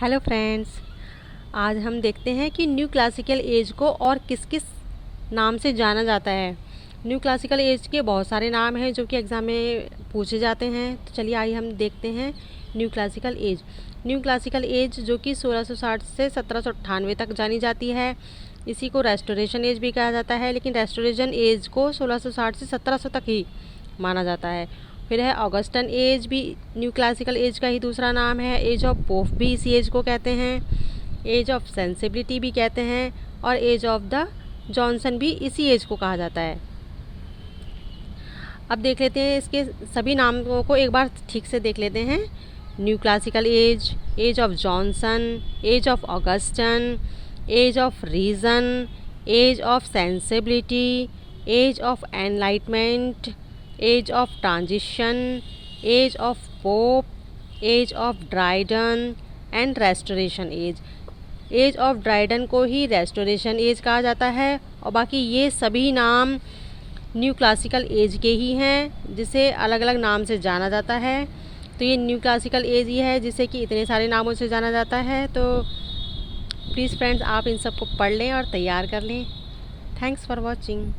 Hello friends, आज हम देखते हैं कि न्यू क्लासिकल एज को और किस किस नाम से जाना जाता है। न्यू क्लासिकल एज के बहुत सारे नाम हैं जो कि एग्ज़ाम में पूछे जाते हैं। तो चलिए आइए हम देखते हैं new classical as. New classical as जो कि 1660 से 1798 तक जानी जाती है। इसी को रेस्टोरेशन एज भी कहा जाता है, लेकिन रेस्टोरेशन एज को 1660 से 1700 तक ही माना जाता है। फिर है ऑगस्टन एज, भी न्यू क्लासिकल एज का ही दूसरा नाम है। एज ऑफ पोप भी इसी एज को कहते हैं। एज ऑफ सेंसिबिलिटी भी कहते हैं, और एज ऑफ द जॉनसन भी इसी एज को कहा जाता है। अब देख लेते हैं इसके सभी नामों को, एक बार ठीक से देख लेते हैं। New classical age, age of Johnson, age of Augustan, age of reason, age of sensibility, age of enlightenment, age of transition, age of Pope, age of Dryden and restoration age. Age of Dryden को ही restoration age कहा जाता है, और बाकी ये सभी नाम न्यू क्लासिकल एज के ही हैं, जिसे अलग अलग नाम से जाना जाता है। तो ये न्यू क्लासिकल एज ही है जिसे कि इतने सारे नामों से जाना जाता है। तो प्लीज़ फ्रेंड्स, आप इन सबको पढ़ लें और तैयार कर लें। Thanks for watching.